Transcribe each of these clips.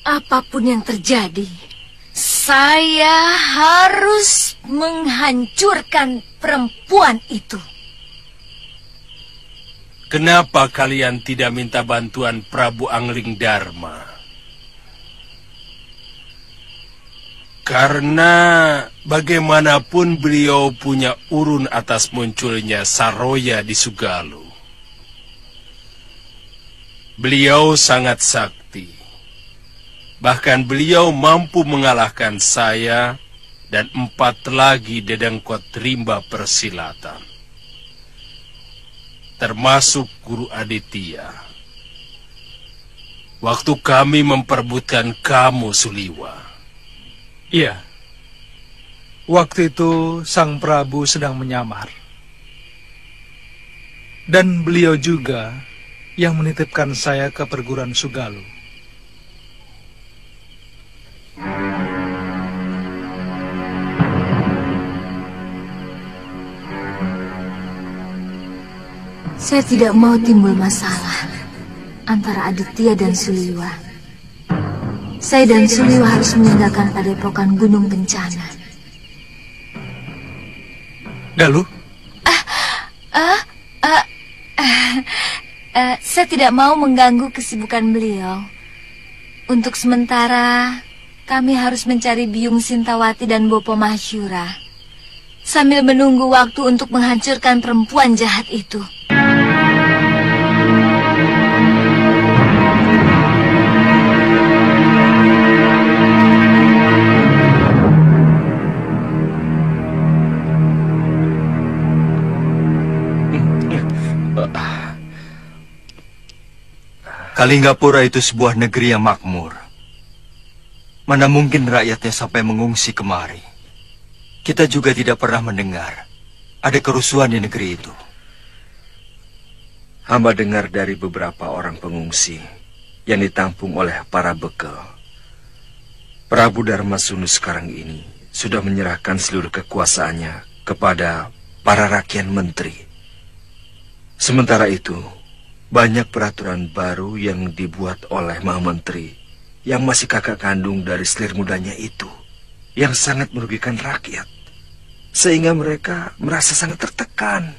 Apapun yang terjadi, saya harus menghancurkan perempuan itu. Kenapa kalian tidak minta bantuan Prabu Angling Dharma? Karena bagaimanapun beliau punya urun atas munculnya Saroya di Sugalu. Beliau sangat sakti. Bahkan beliau mampu mengalahkan saya dan 4 lagi dedengkot rimba persilatan. Termasuk Guru Aditya. Waktu kami memperebutkan kamu, Suliwa. Iya. Waktu itu Sang Prabu sedang menyamar. Dan beliau juga yang menitipkan saya ke perguruan Sugalu. Saya tidak mau timbul masalah antara Aditya dan Suliwa. Saya dan Suliwa harus meninggalkan padepokan Gunung Kencana. Galuh? Saya tidak mau mengganggu kesibukan beliau. Untuk sementara, kami harus mencari Biung Sintawati dan Bopo Mahyura, sambil menunggu waktu untuk menghancurkan perempuan jahat itu. Kalinggapura itu sebuah negeri yang makmur. Mana mungkin rakyatnya sampai mengungsi kemari. Kita juga tidak pernah mendengar ada kerusuhan di negeri itu. Hamba dengar dari beberapa orang pengungsi yang ditampung oleh para bekel. Prabu Dharmasunu sekarang ini sudah menyerahkan seluruh kekuasaannya kepada para rakyat menteri. Sementara itu, banyak peraturan baru yang dibuat oleh Maha Menteri yang masih kakak kandung dari selir mudanya itu, yang sangat merugikan rakyat, sehingga mereka merasa sangat tertekan.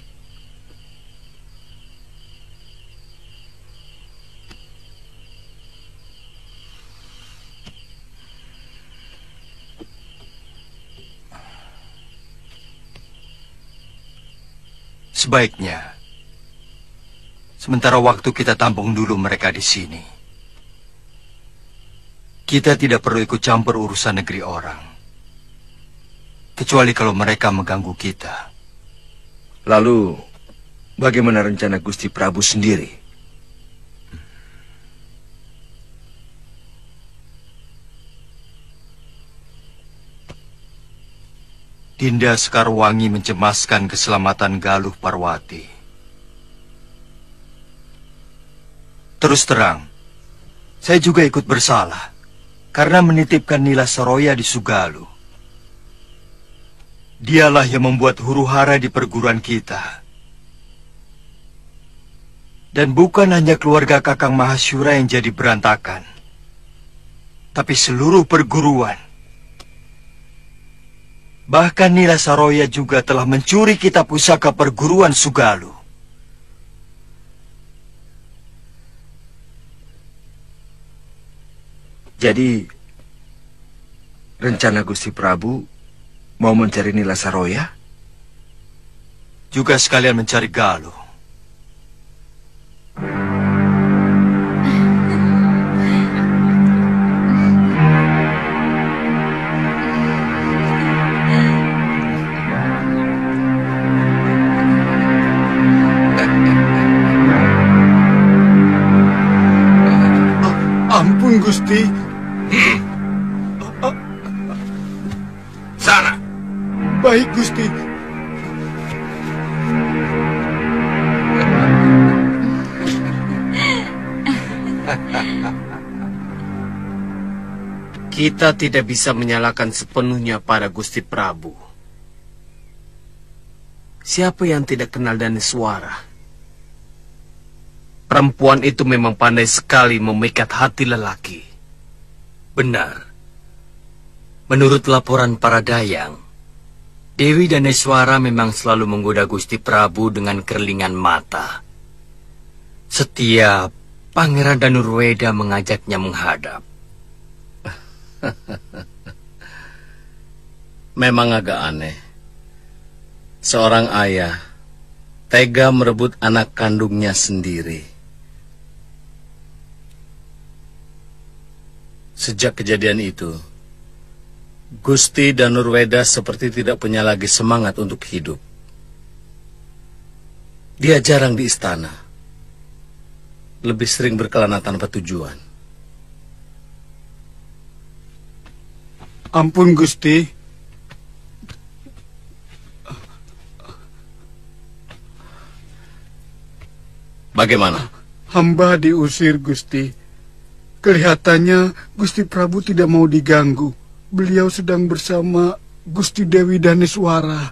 Sebaiknya sementara waktu kita tampung dulu mereka di sini. Kita tidak perlu ikut campur urusan negeri orang. Kecuali kalau mereka mengganggu kita. Lalu, bagaimana rencana Gusti Prabu sendiri? Dinda Sekarwangi mencemaskan keselamatan Galuh Parwati. Terus terang, saya juga ikut bersalah karena menitipkan Nila Saroya di Sugalu. Dialah yang membuat huru-hara di perguruan kita. Dan bukan hanya keluarga Kakang Mahasyura yang jadi berantakan, tapi seluruh perguruan. Bahkan Nila Saroya juga telah mencuri kitab pusaka perguruan Sugalu. Jadi, rencana Gusti Prabu mau mencari Nila Saroya? juga sekalian mencari Galuh. Ampun, Gusti. Sana. Baik, Gusti. Kita tidak bisa menyalahkan sepenuhnya pada Gusti Prabu. Siapa yang tidak kenal Daneswara? Perempuan itu memang pandai sekali memikat hati lelaki. Benar. Menurut laporan para dayang, Dewi Daneswara memang selalu menggoda Gusti Prabu dengan kerlingan mata. Setiap Pangeran Danurweda mengajaknya menghadap. Memang agak aneh. Seorang ayah tega merebut anak kandungnya sendiri. Sejak kejadian itu, Gusti Danurweda seperti tidak punya lagi semangat untuk hidup. Dia jarang di istana. Lebih sering berkelana tanpa tujuan. Ampun, Gusti. Bagaimana? Hamba diusir, Gusti. Kelihatannya Gusti Prabu tidak mau diganggu. Beliau sedang bersama Gusti Dewi Daneswara.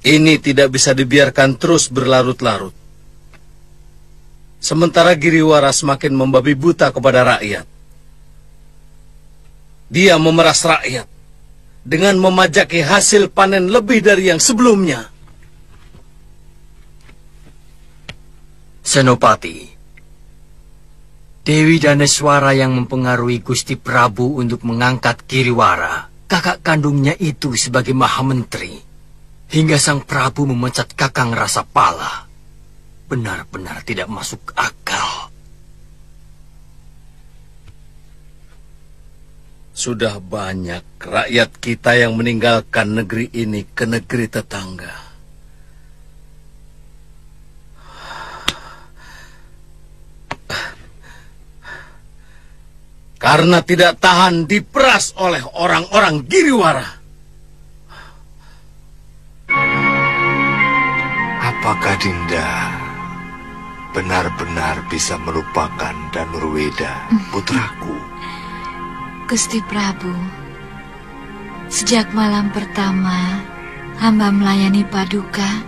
Ini tidak bisa dibiarkan terus berlarut-larut. Sementara Giriwara semakin membabi buta kepada rakyat. Dia memeras rakyat dengan memajaki hasil panen lebih dari yang sebelumnya. Senopati, Dewi Daneswara yang mempengaruhi Gusti Prabu untuk mengangkat Giriwara, kakak kandungnya itu sebagai Mahamentri, hingga sang Prabu memecat Kakang Rasapala. Benar-benar tidak masuk akal. Sudah banyak rakyat kita yang meninggalkan negeri ini ke negeri tetangga. Karena tidak tahan diperas oleh orang-orang Giriwara. Apakah Dinda benar-benar bisa melupakan Danurweda, putraku? Gusti Prabu, sejak malam pertama hamba melayani Paduka,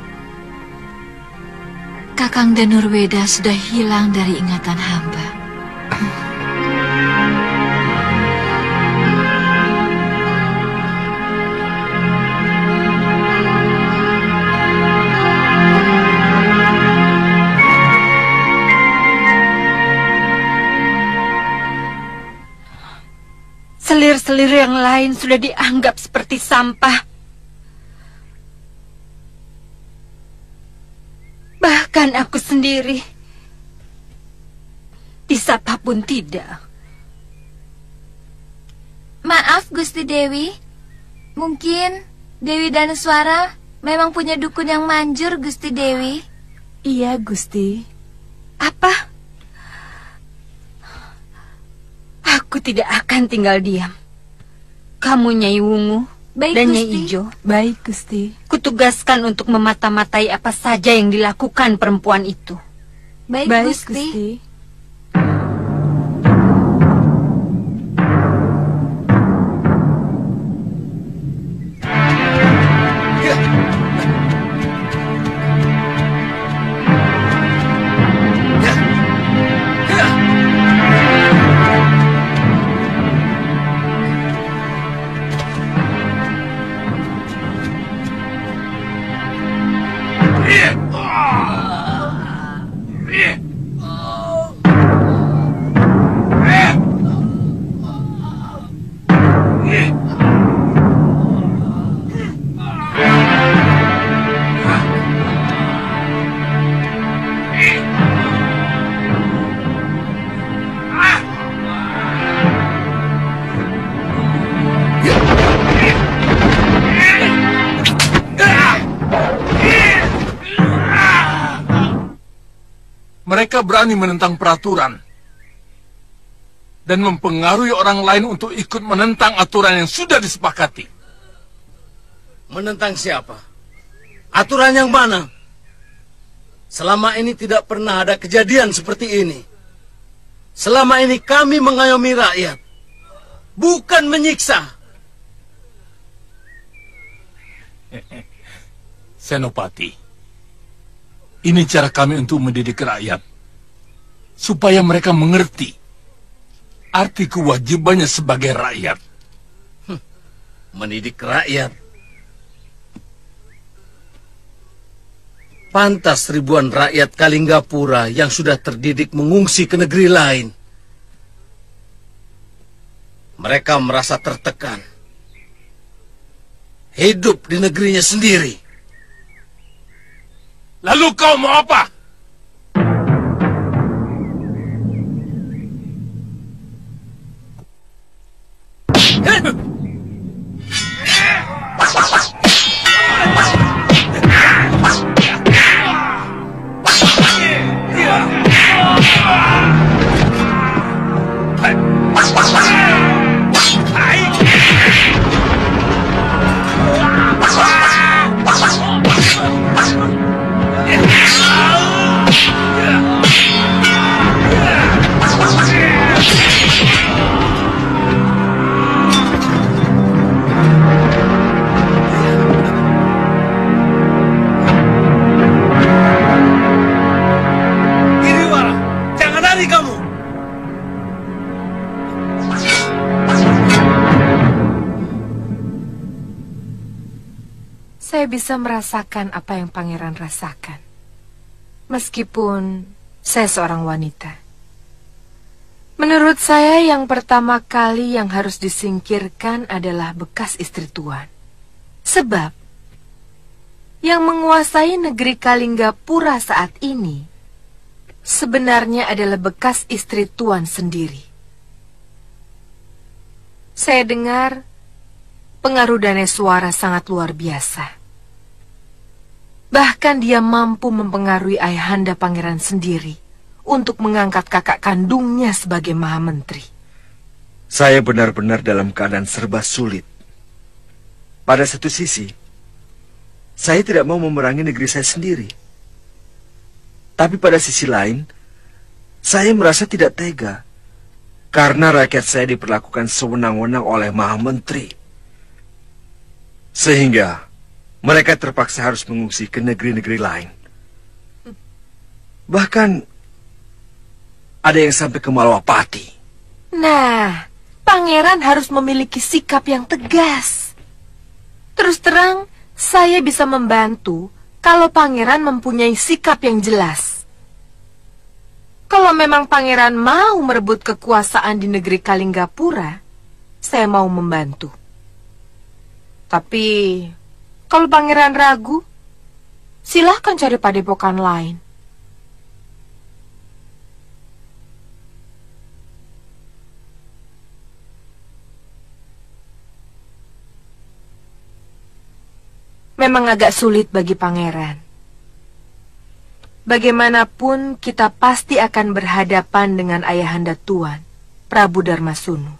Kakang Danurweda sudah hilang dari ingatan hamba. Selir-selir yang lain sudah dianggap seperti sampah. Bahkan aku sendiri disapa pun tidak. Maaf, Gusti Dewi. Mungkin Dewi Daneswara memang punya dukun yang manjur, Gusti Dewi. Iya, Gusti. Apa? Aku tidak akan tinggal diam. Kamu Nyai Wungu dan Nyai Ijo. Baik, Gusti. Kutugaskan untuk memata-matai apa saja yang dilakukan perempuan itu. Baik, Gusti. mereka berani menentang peraturan dan mempengaruhi orang lain untuk ikut menentang aturan yang sudah disepakati. Menentang siapa? Aturan yang mana? Selama ini tidak pernah ada kejadian seperti ini. Selama ini kami mengayomi rakyat, bukan menyiksa. Senopati, ini cara kami untuk mendidik rakyat, supaya mereka mengerti arti kewajibannya sebagai rakyat. Mendidik rakyat. Pantas ribuan rakyat Kalinggapura yang sudah terdidik mengungsi ke negeri lain. Mereka merasa tertekan. Hidup di negerinya sendiri. Lalu kau mau apa? Saya bisa merasakan apa yang pangeran rasakan. Meskipun saya seorang wanita. Menurut saya yang pertama kali yang harus disingkirkan adalah bekas istri tuan. Sebab yang menguasai negeri Kalinggapura saat ini sebenarnya adalah bekas istri tuan sendiri. Saya dengar pengaruh Daneswara sangat luar biasa. Bahkan dia mampu mempengaruhi ayahanda pangeran sendiri untuk mengangkat kakak kandungnya sebagai Mahamentri. Saya benar-benar dalam keadaan serba sulit. Pada satu sisi, saya tidak mau memerangi negeri saya sendiri. Tapi pada sisi lain, saya merasa tidak tega karena rakyat saya diperlakukan sewenang-wenang oleh Mahamentri. Sehingga mereka terpaksa harus mengungsi ke negeri-negeri lain. Bahkan ada yang sampai ke Malwapati. Nah, pangeran harus memiliki sikap yang tegas. Terus terang, saya bisa membantu kalau pangeran mempunyai sikap yang jelas. Kalau memang pangeran mau merebut kekuasaan di negeri Kalinggapura, saya mau membantu. Tapi kalau pangeran ragu, silahkan cari padepokan lain. Memang agak sulit bagi pangeran. Bagaimanapun kita pasti akan berhadapan dengan ayahanda tuan, Prabu Darmasunu.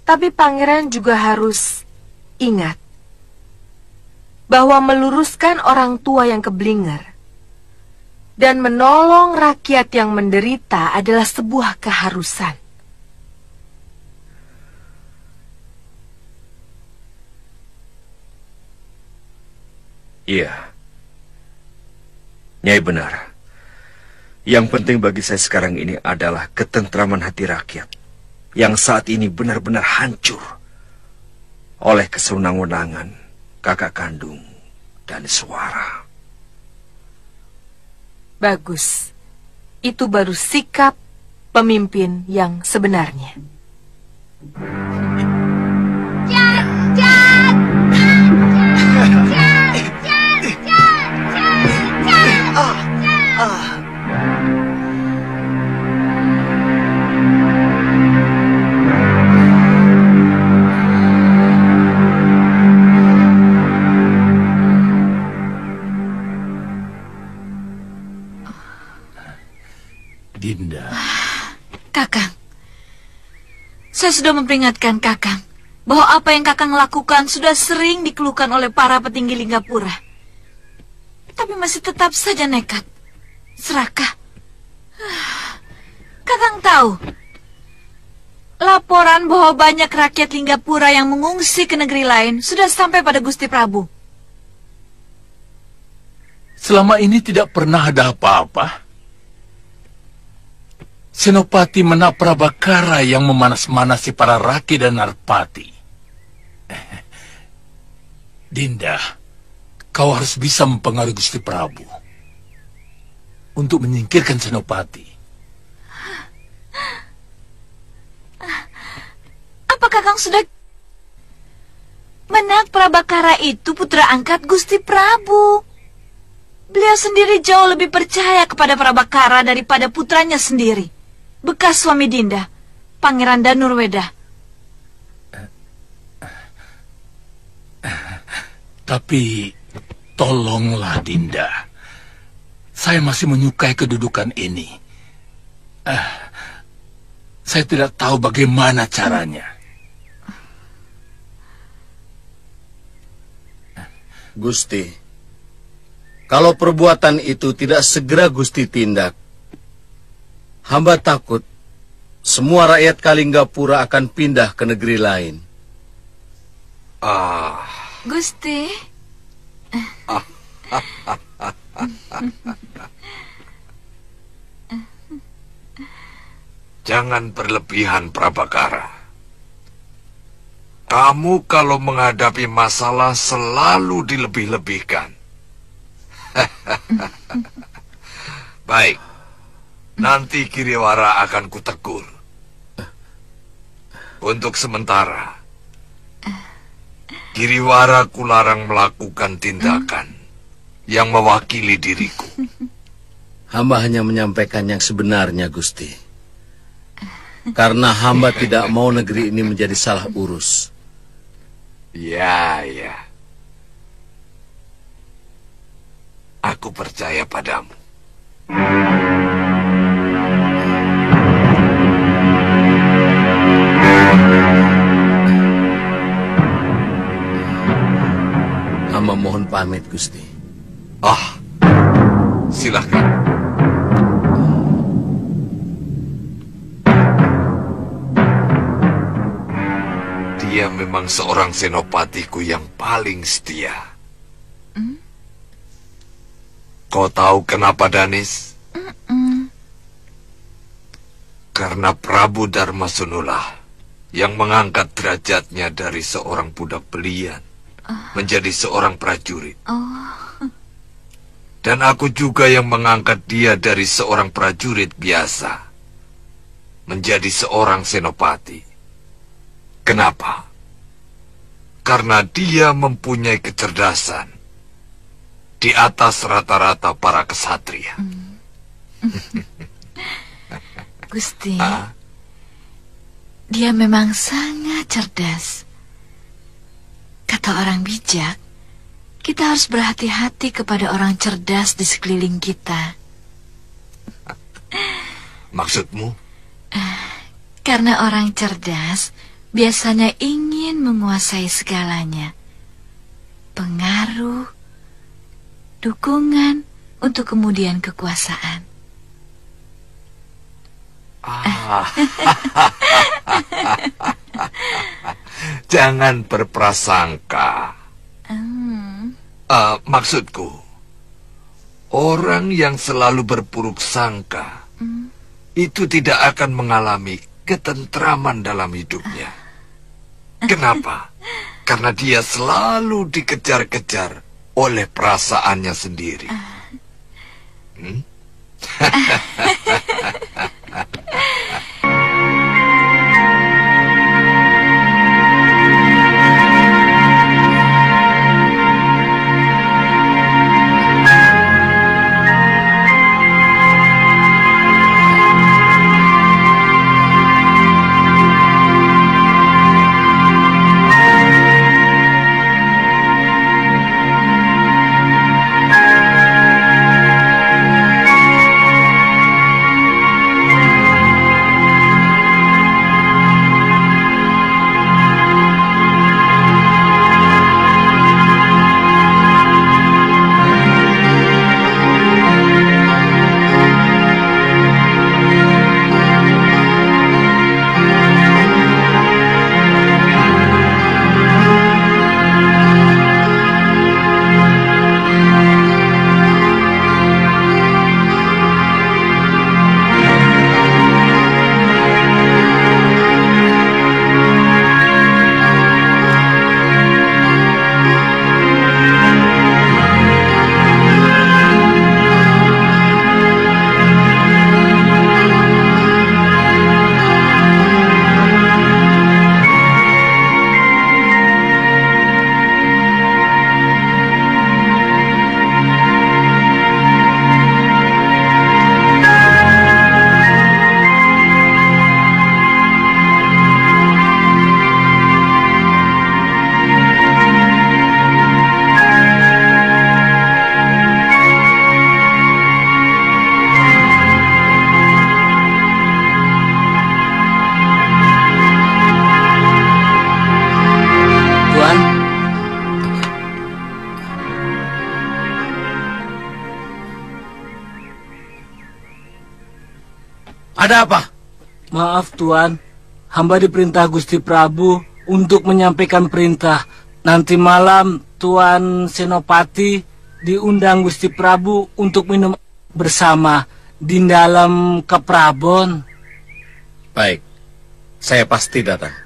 Tapi pangeran juga harus ingat bahwa meluruskan orang tua yang keblinger dan menolong rakyat yang menderita adalah sebuah keharusan. Iya, Nyai benar. Yang penting bagi saya sekarang ini adalah ketentraman hati rakyat yang saat ini benar-benar hancur oleh kesewenang-wenangan kakak kandung Daneswara. Bagus. Itu baru sikap pemimpin yang sebenarnya. Saya sudah memperingatkan Kakang bahwa apa yang Kakang lakukan sudah sering dikeluhkan oleh para petinggi Linggapura. Tapi masih tetap saja nekat. Serakah. Kakang tahu, laporan bahwa banyak rakyat Linggapura yang mengungsi ke negeri lain sudah sampai pada Gusti Prabu. Selama ini tidak pernah ada apa-apa. Senopati Menak Prabakara yang memanas-manasi para Raki dan Narpati. Dinda, kau harus bisa mempengaruhi Gusti Prabu untuk menyingkirkan Senopati. Apa Kakang sudah... Menak Prabakara itu putra angkat Gusti Prabu. Beliau sendiri jauh lebih percaya kepada Prabakara daripada putranya sendiri, bekas suami Dinda, Pangeran Danurweda. Tapi, tolonglah Dinda. Saya masih menyukai kedudukan ini. Saya tidak tahu bagaimana caranya. Gusti, kalau perbuatan itu tidak segera Gusti tindak, hamba takut semua rakyat Kalinggapura akan pindah ke negeri lain. Gusti. Jangan berlebihan, Prabakara. Kamu kalau menghadapi masalah selalu dilebih-lebihkan. Baik, nanti Kiriwara akan kutegur. Untuk sementara, Kiriwara kularang melakukan tindakan yang mewakili diriku. Hamba hanya menyampaikan yang sebenarnya, Gusti. Karena hamba tidak mau negeri ini menjadi salah urus. Ya. Aku percaya padamu. Hamba mohon pamit, Gusti. Silakan. Dia memang seorang senopatiku yang paling setia. Kau tahu kenapa, Danis? Karena Prabu Darmasunulah yang mengangkat derajatnya dari seorang budak belian menjadi seorang prajurit. Dan aku juga yang mengangkat dia dari seorang prajurit biasa menjadi seorang senopati. Kenapa? Karena dia mempunyai kecerdasan di atas rata-rata para kesatria. Gusti, dia memang sangat cerdas. Kata orang bijak, kita harus berhati-hati kepada orang cerdas di sekeliling kita. Maksudmu? Karena orang cerdas biasanya ingin menguasai segalanya. Pengaruh, dukungan, untuk kemudian kekuasaan. Jangan berprasangka. Maksudku, orang yang selalu berburuk sangka itu tidak akan mengalami ketentraman dalam hidupnya. Kenapa? Karena dia selalu dikejar-kejar oleh perasaannya sendiri. Ada apa? Maaf Tuan, hamba diperintah Gusti Prabu untuk menyampaikan perintah. Nanti malam Tuan Senopati diundang Gusti Prabu untuk minum bersama di dalam Keprabon. Baik, saya pasti datang.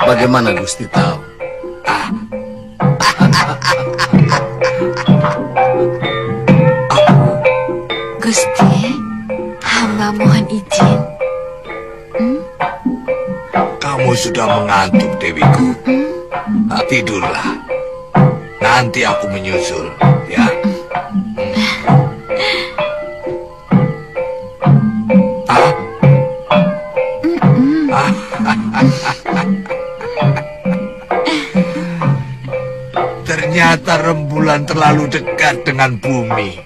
Bagaimana Gusti tahu? Gusti, hamba mohon izin. Kamu sudah mengantuk, Dewiku. Tidurlah. Nanti aku menyusul, ya. Ternyata rembulan terlalu dekat dengan bumi,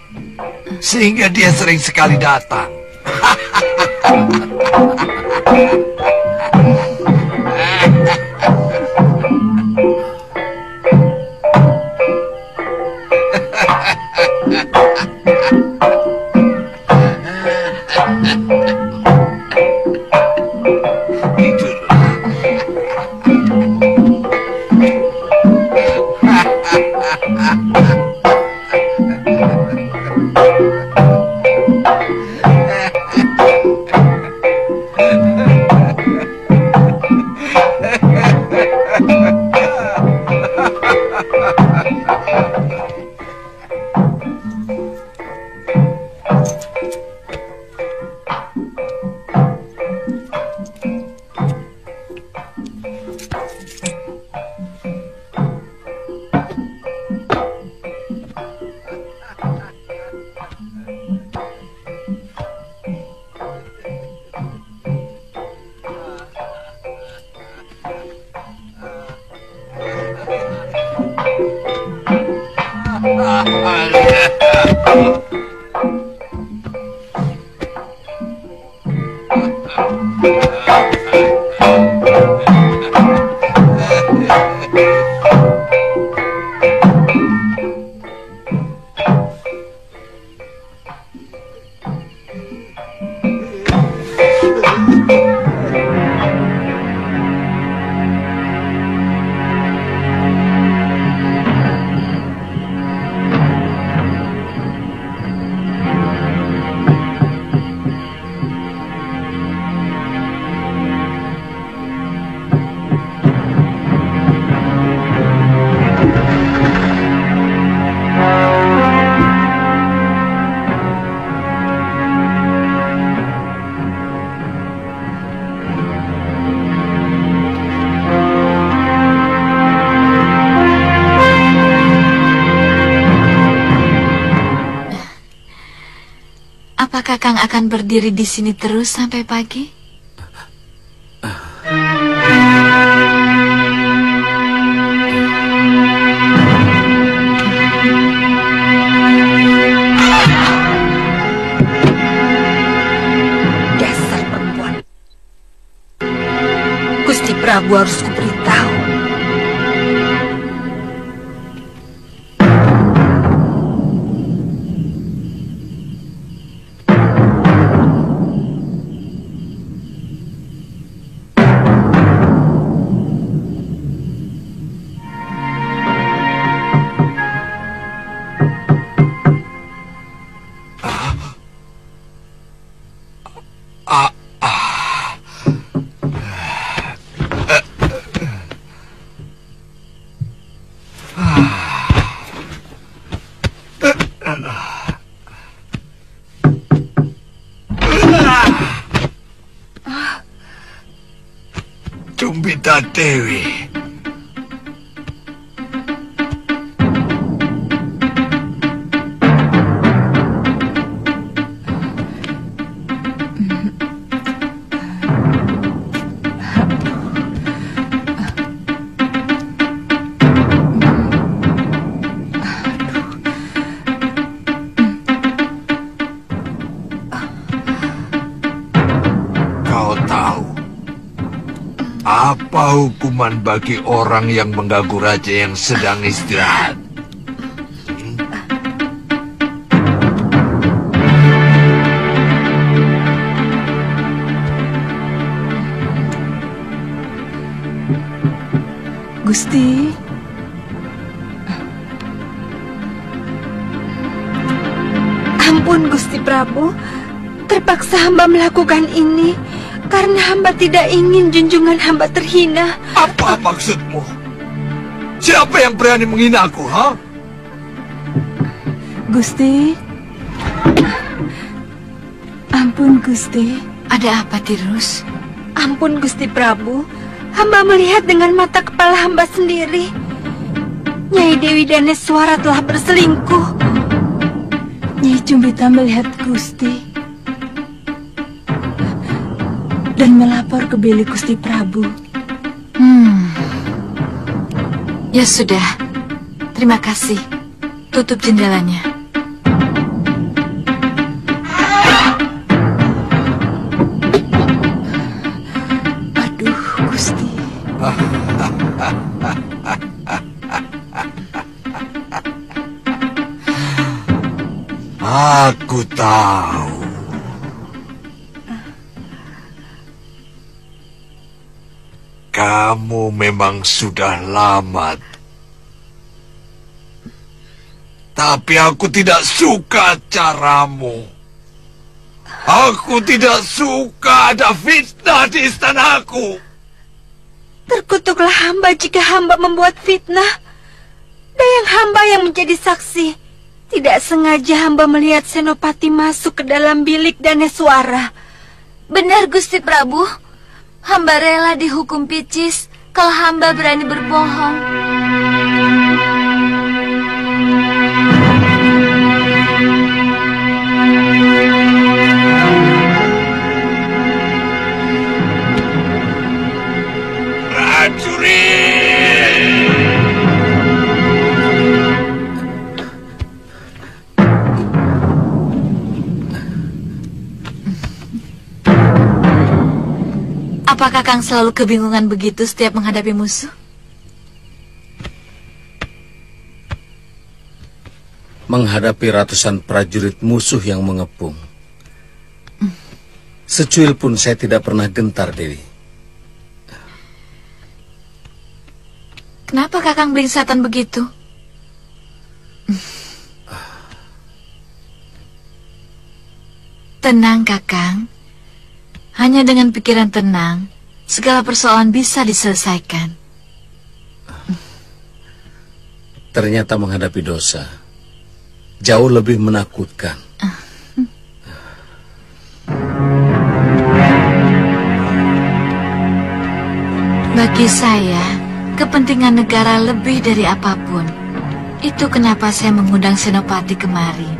sehingga dia sering sekali datang. Kakang akan berdiri di sini terus sampai pagi? Prabu harus kuberitahu. Cumbita Dewi. Apa hukuman bagi orang yang mengganggu raja yang sedang istirahat? Gusti. Ampun Gusti Prabu, terpaksa hamba melakukan ini karena hamba tidak ingin junjungan hamba terhina. Apa maksudmu? Siapa yang berani menghina aku, ha? Gusti. Ampun Gusti. Ada apa, Tirus? Ampun Gusti Prabu, hamba melihat dengan mata kepala hamba sendiri. Nyai Dewi Daneswara telah berselingkuh. Nyai Cumbita melihat Gusti dan melapor ke bilik Gusti Prabu. Ya sudah, terima kasih. Tutup jendelanya. Aduh, Gusti. Aku tahu. Kamu memang sudah lama. Tapi aku tidak suka caramu. Aku tidak suka ada fitnah di istanaku. Terkutuklah hamba jika hamba membuat fitnah. Dayang hamba yang menjadi saksi. Tidak sengaja hamba melihat Senopati masuk ke dalam bilik Daneswara. Benar Gusti Prabu. Hamba rela dihukum picis kalau hamba berani berbohong. Prajurit! Apakah Kakang selalu kebingungan begitu setiap menghadapi musuh? Menghadapi ratusan prajurit musuh yang mengepung, secuil pun saya tidak pernah gentar, Dewi. Kenapa Kakang belingsatan begitu? Tenang, Kakang. Hanya dengan pikiran tenang, segala persoalan bisa diselesaikan. Ternyata menghadapi dosa jauh lebih menakutkan. Bagi saya, kepentingan negara lebih dari apapun. Itu kenapa saya mengundang Senopati kemari.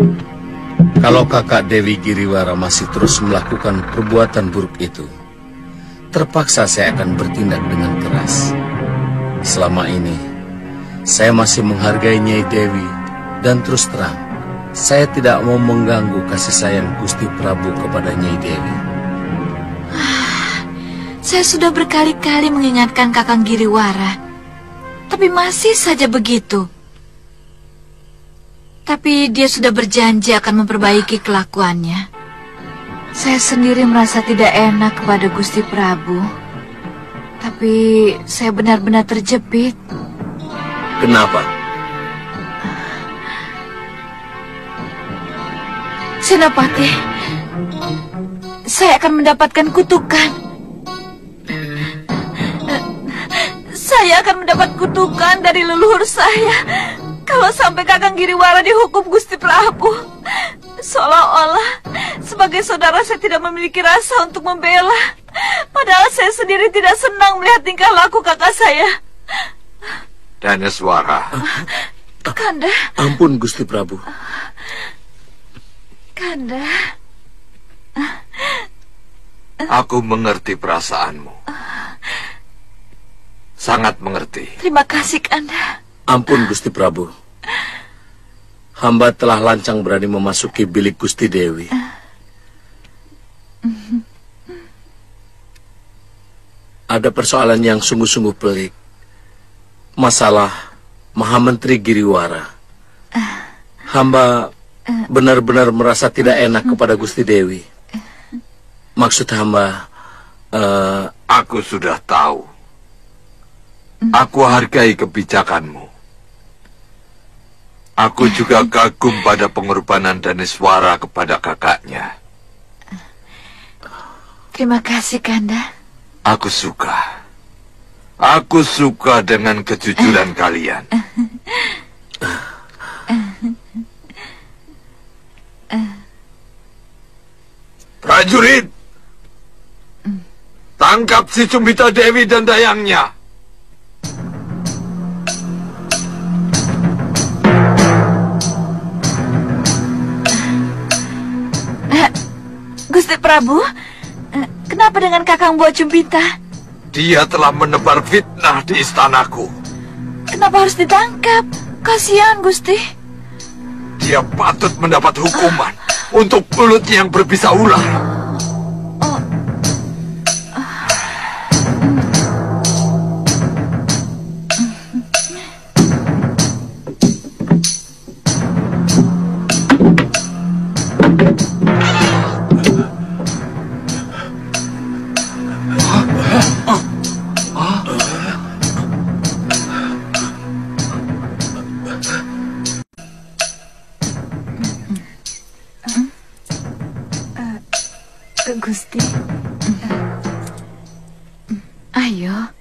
Kalau kakak Dewi Giriwara masih terus melakukan perbuatan buruk itu, terpaksa saya akan bertindak dengan keras. Selama ini, saya masih menghargai Nyai Dewi, dan terus terang, saya tidak mau mengganggu kasih sayang Gusti Prabu kepada Nyai Dewi. Saya sudah berkali-kali mengingatkan Kakang Giriwara, tapi masih saja begitu. Tapi dia sudah berjanji akan memperbaiki kelakuannya. Saya sendiri merasa tidak enak kepada Gusti Prabu. Tapi saya benar-benar terjepit. Kenapa? Senopati, saya akan mendapatkan kutukan. Saya akan mendapat kutukan dari leluhur saya kalau sampai Kakang Giriwara dihukum Gusti Prabu. Seolah-olah sebagai saudara saya tidak memiliki rasa untuk membela. Padahal saya sendiri tidak senang melihat tingkah laku kakak saya. Daneswara. Kanda. Ampun Gusti Prabu. Kanda. Aku mengerti perasaanmu. Sangat mengerti. Terima kasih, Kanda. Ampun Gusti Prabu. Hamba telah lancang berani memasuki bilik Gusti Dewi. Ada persoalan yang sungguh-sungguh pelik. Masalah Mahamentri Giriwara. Hamba benar-benar merasa tidak enak kepada Gusti Dewi. Maksud hamba... Aku sudah tahu. Aku hargai kebijakanmu. Aku juga kagum pada pengorbanan Daneswara kepada kakaknya. Terima kasih, Kanda. Aku suka. Aku suka dengan kejujuran kalian. Prajurit, tangkap si Cumbita Dewi dan dayangnya. Gusti Prabu, kenapa dengan Kakang Buah Cumbita? Dia telah menebar fitnah di istanaku. Kenapa harus ditangkap? Kasihan, Gusti. Dia patut mendapat hukuman untuk mulutnya yang berbisa ular. Gusti, ayo.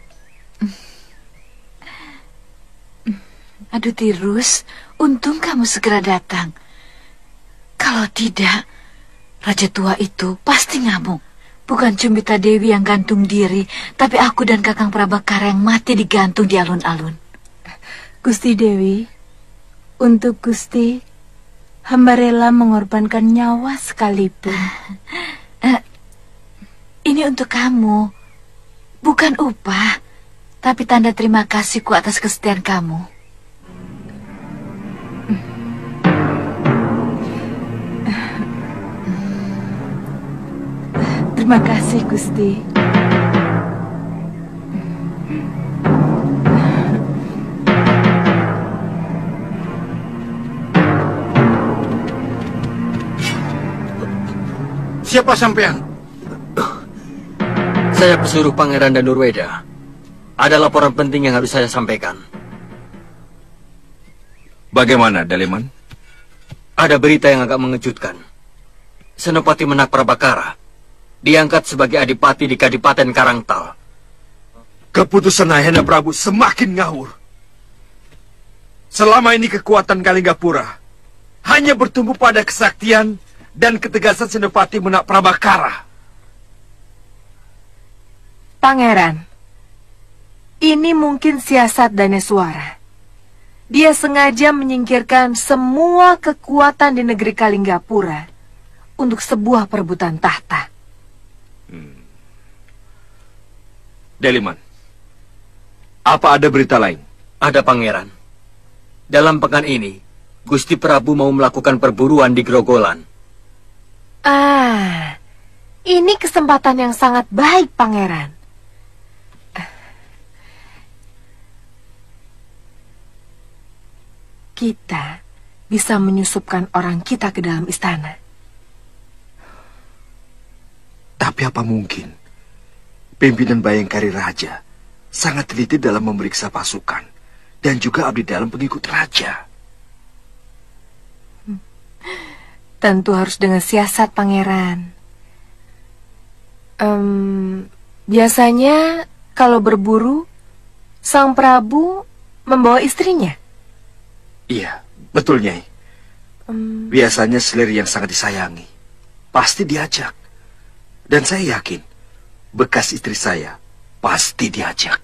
Aduh Tirus, untung kamu segera datang. Kalau tidak, Raja tua itu pasti ngamuk. Bukan Cumbita Dewi yang gantung diri, tapi aku dan Kakang Prabakara yang mati digantung di alun-alun. Gusti Dewi, untuk Gusti, hamba rela mengorbankan nyawa sekalipun. Ini untuk kamu, bukan upah, tapi tanda terima kasihku atas kesetiaan kamu. Terima kasih, Gusti. Siapa sampean? Saya pesuruh Pangeran Danurweda. Ada laporan penting yang harus saya sampaikan. Bagaimana, Daleman? Ada berita yang agak mengejutkan. Senopati Menak Prabakara diangkat sebagai adipati di Kadipaten Karangtal. Keputusan Ayahanda Prabu semakin ngawur. Selama ini kekuatan Kalinggapura hanya bertumbuh pada kesaktian dan ketegasan Senopati Menak Prabakara. Pangeran, ini mungkin siasat Daneswara. Dia sengaja menyingkirkan semua kekuatan di negeri Kalinggapura untuk sebuah perebutan tahta. Deliman, apa ada berita lain? Ada, Pangeran. Dalam pekan ini, Gusti Prabu mau melakukan perburuan di Grogolan. Ini kesempatan yang sangat baik, Pangeran. kita bisa menyusupkan orang kita ke dalam istana. Tapi apa mungkin pimpinan Bayangkari Raja sangat teliti dalam memeriksa pasukan dan juga abdi dalam pengikut raja? Tentu harus dengan siasat, Pangeran. Biasanya kalau berburu, Sang Prabu membawa istrinya? Iya, betul, Nyai. Biasanya selir yang sangat disayangi pasti diajak. Dan saya yakin bekas istri saya pasti diajak.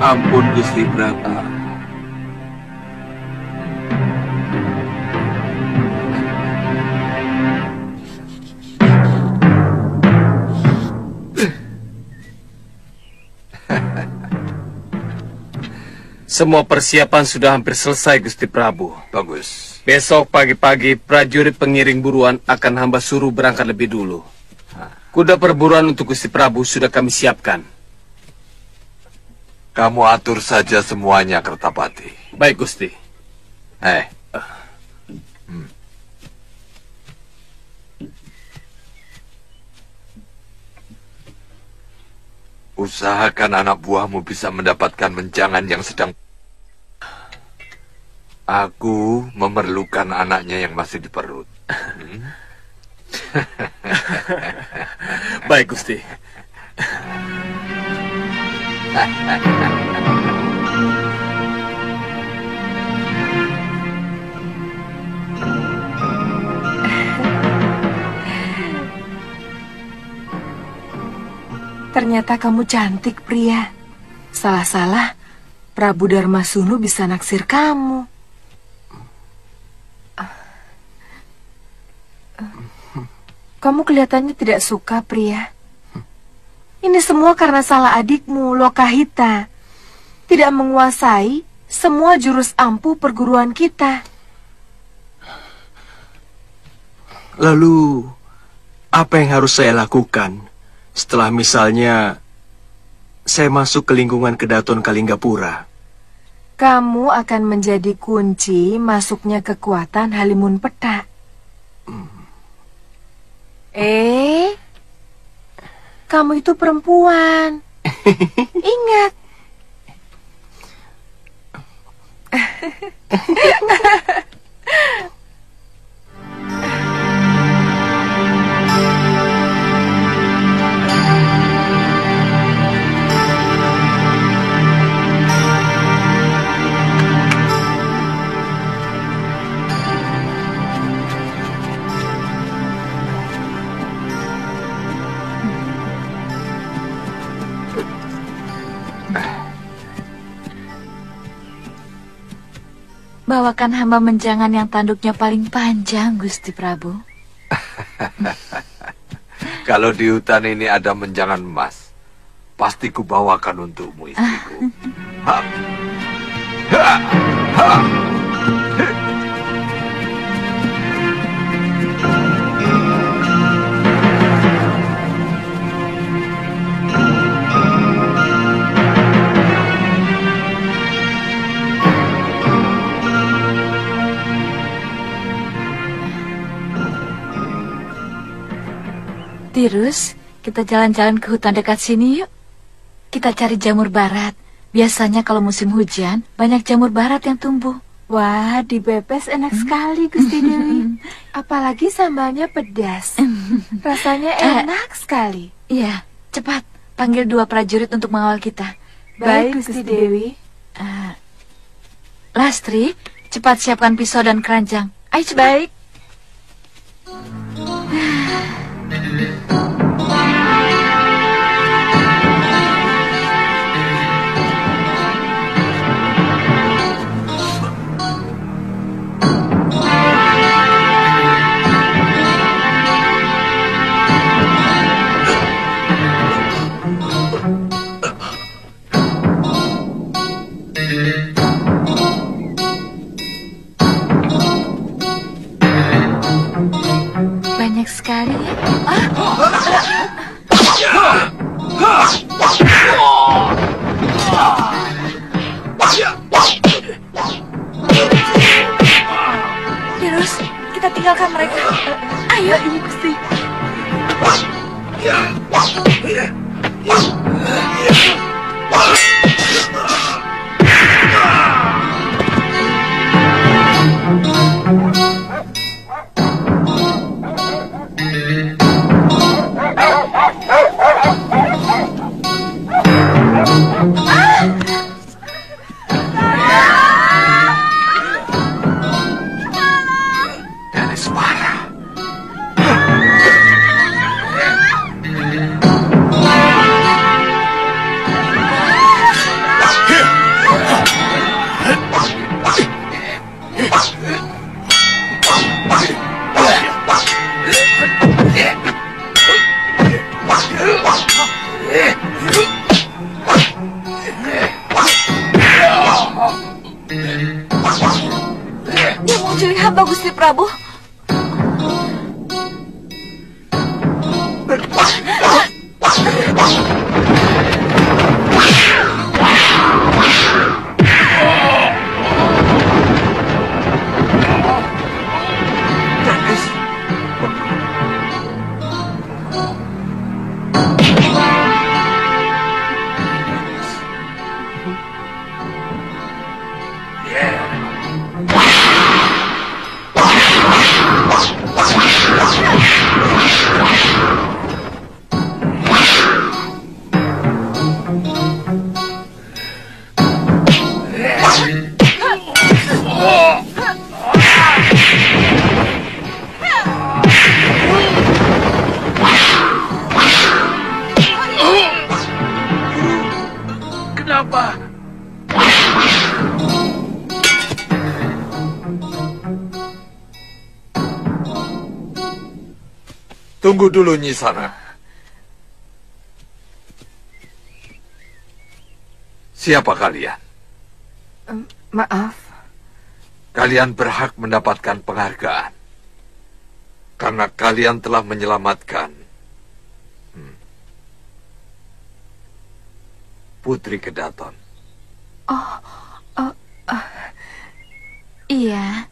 Ampun Gusti Prabu. Semua persiapan sudah hampir selesai, Gusti Prabu. Bagus. Besok pagi-pagi prajurit pengiring buruan akan hamba suruh berangkat lebih dulu. Kuda perburuan untuk Gusti Prabu sudah kami siapkan. Kamu atur saja semuanya, Kertapati. Baik, Gusti. Usahakan anak buahmu bisa mendapatkan menjangan yang sedang... Aku memerlukan anaknya yang masih di perut. Baik, Gusti. Ternyata kamu cantik, pria. Salah-salah, Prabu Darmasunu bisa naksir kamu. Kamu kelihatannya tidak suka, pria. Ini semua karena salah adikmu, Lokahita. Tidak menguasai semua jurus ampuh perguruan kita. Lalu, apa yang harus saya lakukan setelah misalnya saya masuk ke lingkungan Kedaton Kalinggapura? Kamu akan menjadi kunci masuknya kekuatan Halimun Peta. Kamu itu perempuan. Ingat. Bawakan hamba menjangan yang tanduknya paling panjang, Gusti Prabu. Kalau di hutan ini ada menjangan emas, pasti kubawakan untukmu, istriku. Ha. Ha. Ha. Tirus, kita jalan-jalan ke hutan dekat sini yuk. Kita cari jamur barat. Biasanya kalau musim hujan, banyak jamur barat yang tumbuh. Wah, dibepes enak sekali, Gusti Dewi. Apalagi sambalnya pedas. Rasanya enak sekali. Iya, cepat. Panggil 2 prajurit untuk mengawal kita. Baik, Gusti Dewi. Lastri, cepat siapkan pisau dan keranjang. Ayo cepat. Baik. Banyak sekali ya. Terus kita tinggalkan mereka. Ayo, ini Gusti. Dia mau menculik hamba, Gusti Prabu. Kenapa? Tunggu dulu, Nyisana. Siapa kalian? Maaf. Kalian berhak mendapatkan penghargaan. Karena kalian telah menyelamatkan Putri Kedaton. Iya.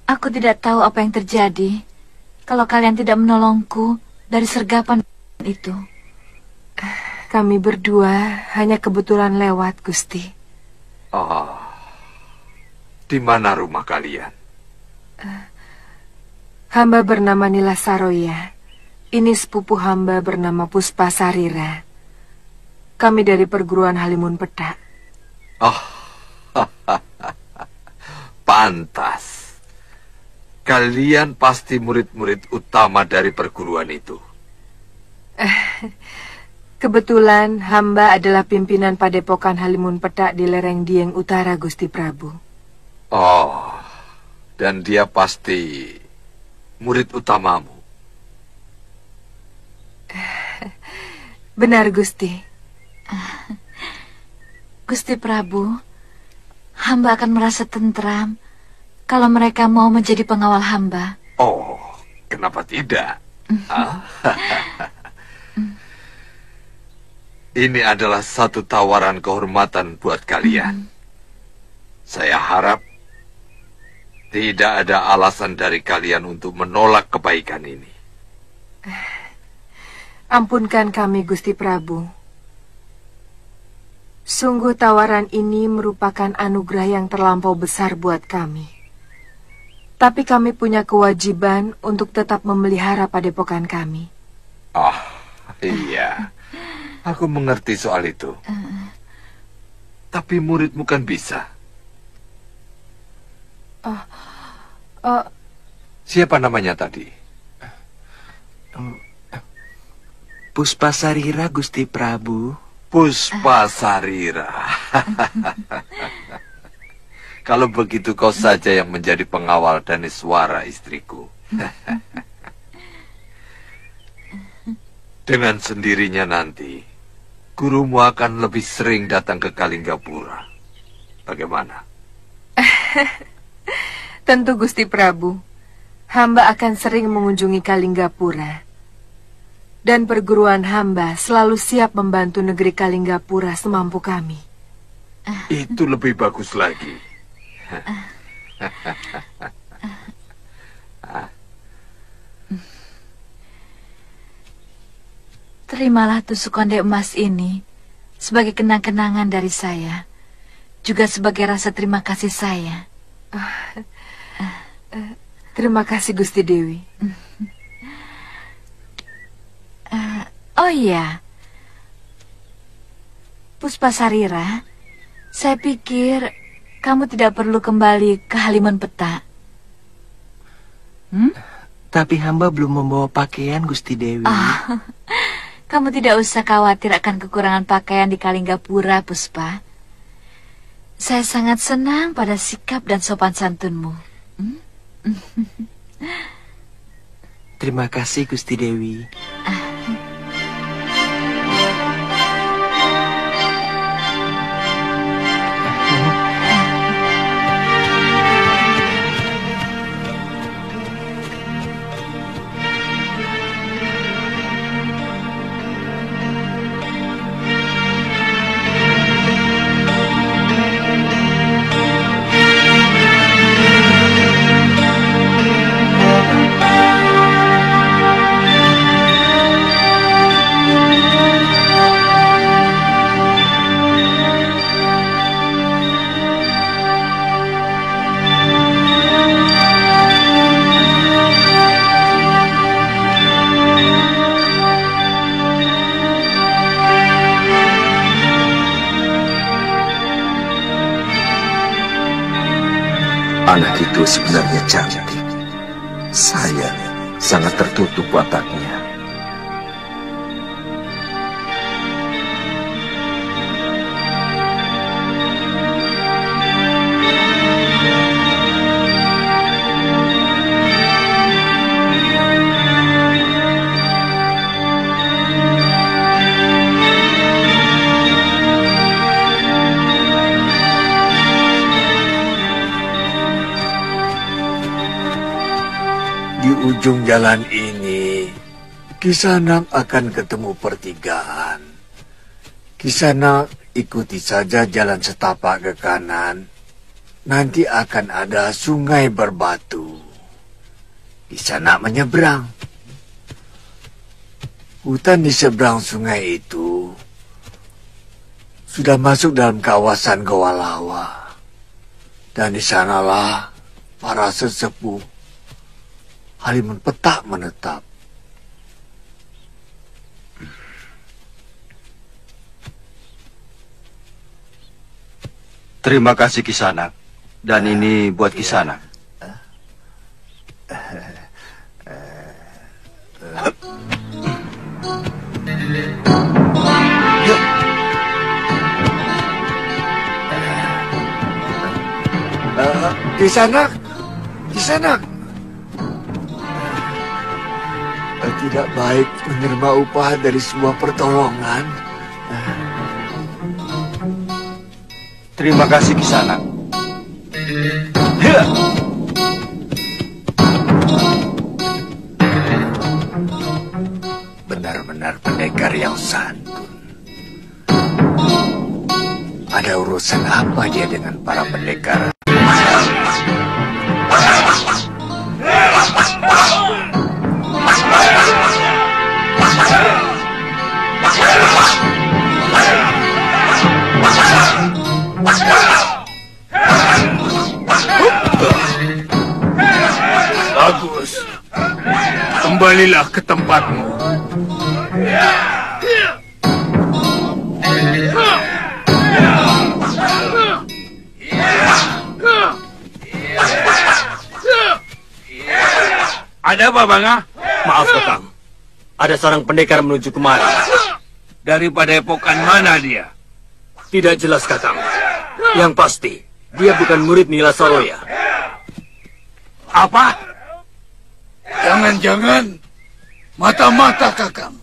Aku tidak tahu apa yang terjadi kalau kalian tidak menolongku dari sergapan itu. Kami berdua hanya kebetulan lewat, Gusti. Oh, di mana rumah kalian? Hamba bernama Nila Saroya. Ini sepupu hamba bernama Puspa Sarira. Kami dari perguruan Halimun Petak. Oh, pantas. Kalian pasti murid-murid utama dari perguruan itu. Kebetulan hamba adalah pimpinan padepokan Halimun Petak di lereng Dieng Utara, Gusti Prabu. Oh, dan dia pasti murid utamamu. Benar, Gusti. Gusti Prabu, hamba akan merasa tentram kalau mereka mau menjadi pengawal hamba. Oh, kenapa tidak? Ini adalah satu tawaran kehormatan buat kalian. Saya harap tidak ada alasan dari kalian untuk menolak kebaikan ini. Ampunkan kami, Gusti Prabu. Sungguh tawaran ini merupakan anugerah yang terlampau besar buat kami. Tapi kami punya kewajiban untuk tetap memelihara padepokan kami. Oh, iya. Aku mengerti soal itu. Tapi muridmu kan bisa. Siapa namanya tadi? Puspa Sarira, Gusti Prabu. Puspa Sarira. Kalau begitu kau saja yang menjadi pengawal Daniswara istriku. Dengan sendirinya nanti, gurumu akan lebih sering datang ke Kalinggapura. Bagaimana? Tentu, Gusti Prabu. Hamba akan sering mengunjungi Kalinggapura. Dan perguruan hamba selalu siap membantu negeri Kalinggapura semampu kami. Itu lebih bagus lagi. Terimalah tusuk konde emas ini sebagai kenang-kenangan dari saya, juga sebagai rasa terima kasih saya. Terima kasih, Gusti Dewi. Oh iya, Puspa Sarira, saya pikir kamu tidak perlu kembali ke Halimun Petak. Tapi hamba belum membawa pakaian, Gusti Dewi. Kamu tidak usah khawatir akan kekurangan pakaian di Kalinggapura, Puspa. Saya sangat senang pada sikap dan sopan santunmu. Terima kasih, Gusti Dewi. Anak itu sebenarnya cantik. Saya sangat tertutup wataknya. Di ujung jalan ini, Kisanak akan ketemu pertigaan. Kisanak ikuti saja jalan setapak ke kanan. Nanti akan ada sungai berbatu. Kisanak menyeberang. Hutan di seberang sungai itu sudah masuk dalam kawasan Goa Lawa. Dan di sanalah para sesepuh Halimun Petak menetap. Terima kasih Kisanak. Dan ini buat Kisanak. Kisanak, Kisanak. Tidak baik menerima upah dari sebuah pertolongan. Terima kasih Kisanak. Benar-benar pendekar yang santun. Ada urusan apa dia dengan para pendekar? Bagus. Kembalilah ke tempatmu. Ada apa, Banga? Maaf, Kakang. Ada seorang pendekar menuju kemari. Dari padepokan mana dia? Tidak jelas, Kakang. Yang pasti, dia bukan murid Nila Saroya. Apa? Jangan-jangan mata-mata Kakang.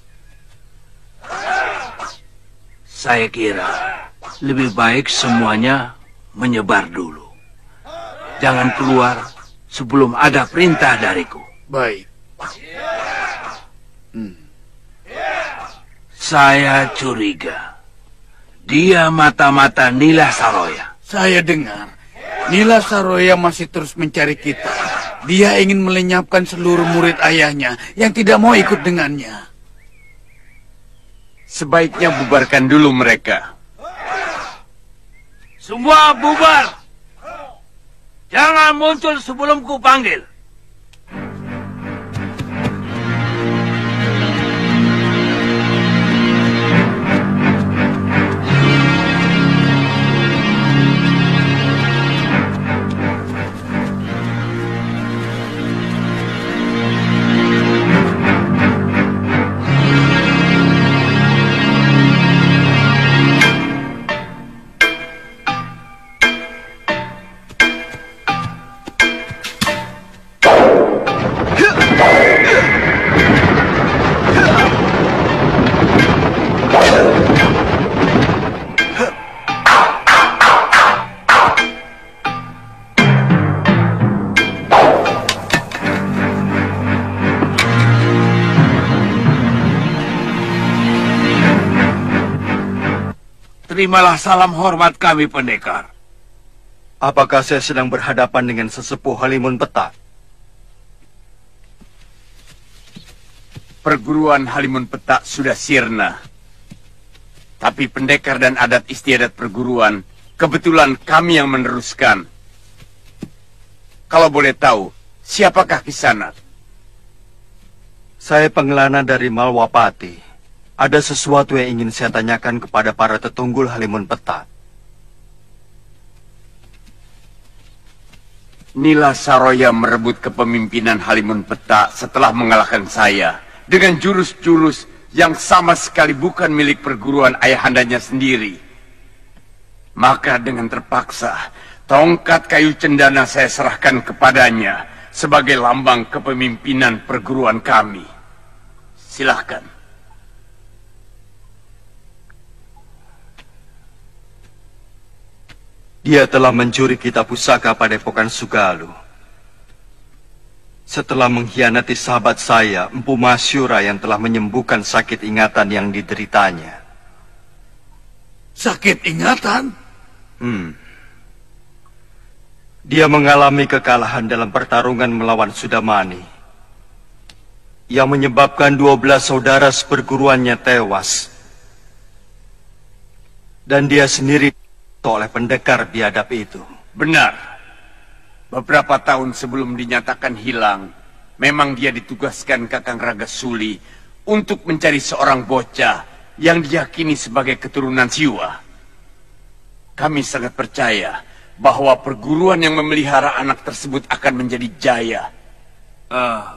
Saya kira lebih baik semuanya menyebar dulu. Jangan keluar sebelum ada perintah dariku. Baik. Saya curiga dia mata-mata Nila Saroya. Saya dengar Nila Saroya masih terus mencari kita. Dia ingin melenyapkan seluruh murid ayahnya yang tidak mau ikut dengannya. Sebaiknya bubarkan dulu mereka. Semua bubar. Jangan muncul sebelum ku panggil. Terimalah salam hormat kami, pendekar. Apakah saya sedang berhadapan dengan sesepuh Halimun Petak? Perguruan Halimun Petak sudah sirna. Tapi pendekar dan adat istiadat perguruan, kebetulan kami yang meneruskan. Kalau boleh tahu, siapakah Kisanak? Saya pengelana dari Malwapati. Ada sesuatu yang ingin saya tanyakan kepada para tetunggul Halimun Petak. Nila Saroya merebut kepemimpinan Halimun Petak setelah mengalahkan saya dengan jurus-jurus yang sama sekali bukan milik perguruan ayahandanya sendiri. Maka dengan terpaksa, tongkat kayu cendana saya serahkan kepadanya sebagai lambang kepemimpinan perguruan kami. Silahkan. Dia telah mencuri kitab pusaka Padepokan Sugalu. Setelah mengkhianati sahabat saya, Empu Masyura yang telah menyembuhkan sakit ingatan yang dideritanya. Sakit ingatan? Dia mengalami kekalahan dalam pertarungan melawan Sudamani, yang menyebabkan 12 saudara seperguruannya tewas. Dan dia sendiri oleh pendekar biadab itu. Benar. Beberapa tahun sebelum dinyatakan hilang, memang dia ditugaskan Kakang Ragasuli untuk mencari seorang bocah yang diyakini sebagai keturunan Siwa. Kami sangat percaya bahwa perguruan yang memelihara anak tersebut akan menjadi jaya.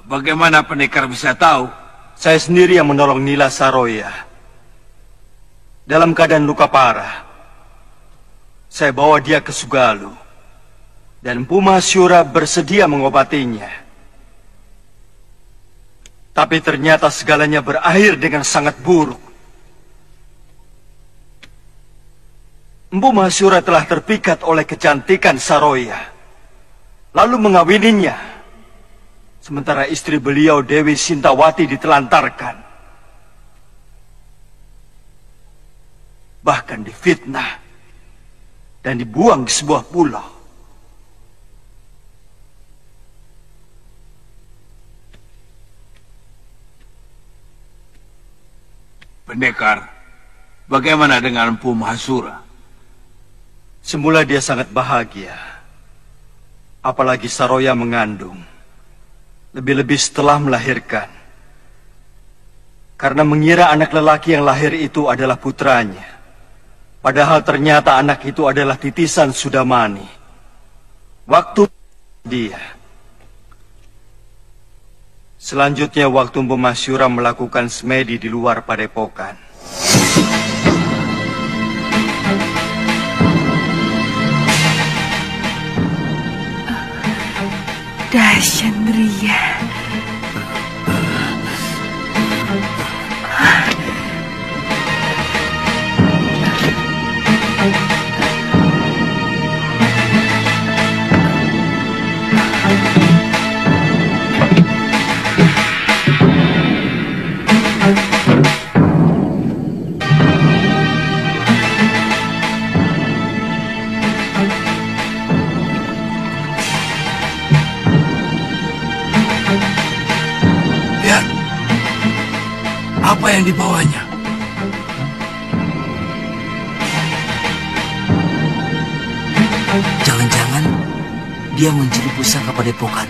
Bagaimana pendekar bisa tahu? Saya sendiri yang menolong Nila Saroya. Dalam keadaan luka parah, saya bawa dia ke Sugalu, dan Empu Masyura bersedia mengobatinya. Tapi ternyata segalanya berakhir dengan sangat buruk. Empu Masyura telah terpikat oleh kecantikan Saroya, lalu mengawininya. Sementara istri beliau Dewi Sintawati ditelantarkan. Bahkan difitnah dan dibuang di sebuah pulau. Pendekar, bagaimana dengan Empu Mahasura? Semula dia sangat bahagia. Apalagi Saroya mengandung. Lebih-lebih setelah melahirkan. Karena mengira anak lelaki yang lahir itu adalah putranya. Padahal ternyata anak itu adalah titisan Sudamani. Waktu dia. Selanjutnya waktu Empu Masyura melakukan semedi di luar padepokan. Dahsyat Ria. Apa yang dibawanya? Jangan-jangan dia mencuri pusaka padepokan.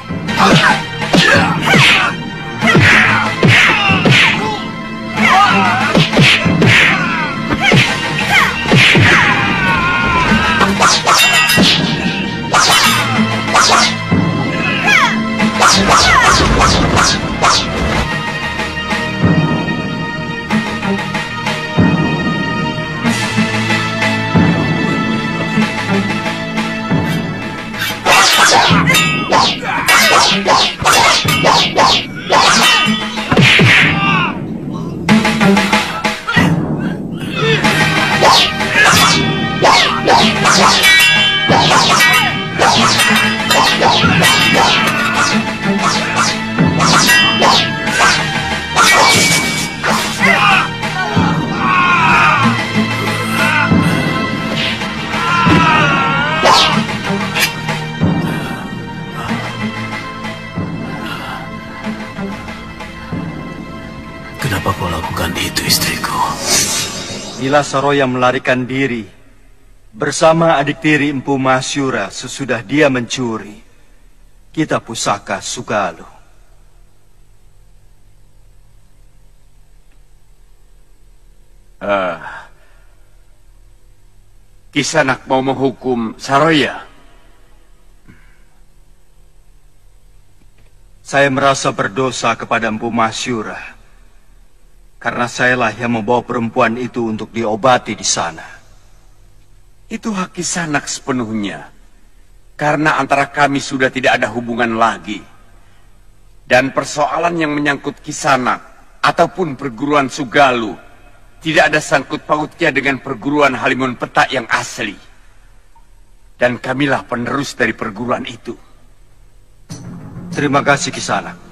Kenapa kau lakukan itu, istriku? Nila Saroya melarikan diri bersama adik tiri Empu Masyura sesudah dia mencuri kitab pusaka Sugalu. Kisanak mau menghukum Saroya? Saya merasa berdosa kepada Empu Masyura. Karena sayalah yang membawa perempuan itu untuk diobati di sana. Itu hak Kisanak sepenuhnya. Karena antara kami sudah tidak ada hubungan lagi. Dan persoalan yang menyangkut Kisanak ataupun perguruan Sugalu tidak ada sangkut pautnya dengan perguruan Halimun Petak yang asli. Dan kamilah penerus dari perguruan itu. Terima kasih Kisanak.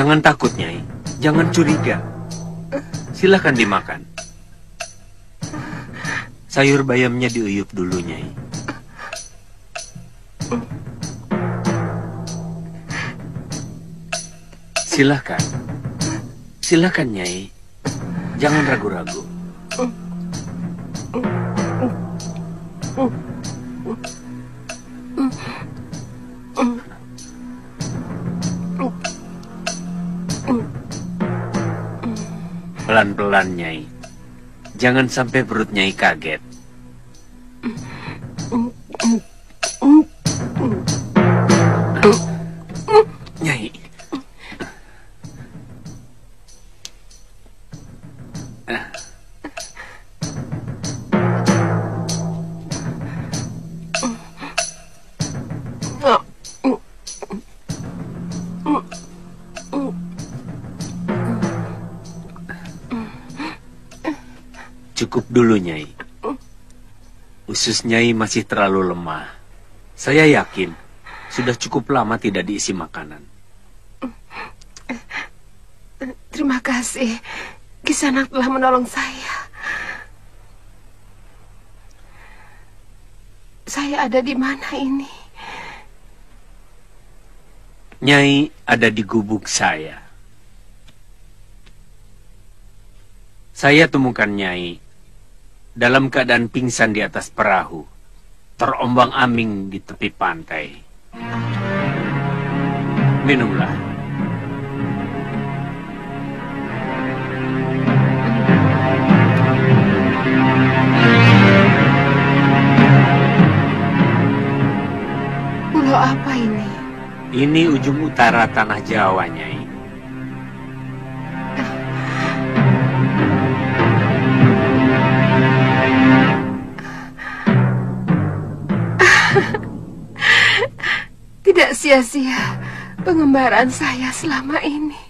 Jangan takut, Nyai. Jangan curiga. Silahkan dimakan. Sayur bayamnya diuyup dulu, Nyai. Silahkan. Silahkan, Nyai. Jangan ragu-ragu. Pelan-pelan, Nyai. Jangan sampai perut Nyai kaget. Nyai. Cukup dulu, Nyai. Usus Nyai masih terlalu lemah. Saya yakin sudah cukup lama tidak diisi makanan. Terima kasih. Kisanak telah menolong saya. Saya ada di mana ini? Nyai ada di gubuk saya. Saya temukan Nyai dalam keadaan pingsan di atas perahu, terombang-ambing di tepi pantai. Minumlah. Pulau apa ini? Ini ujung utara tanah Jawa, Nyai. Tidak sia-sia pengembaraan saya selama ini.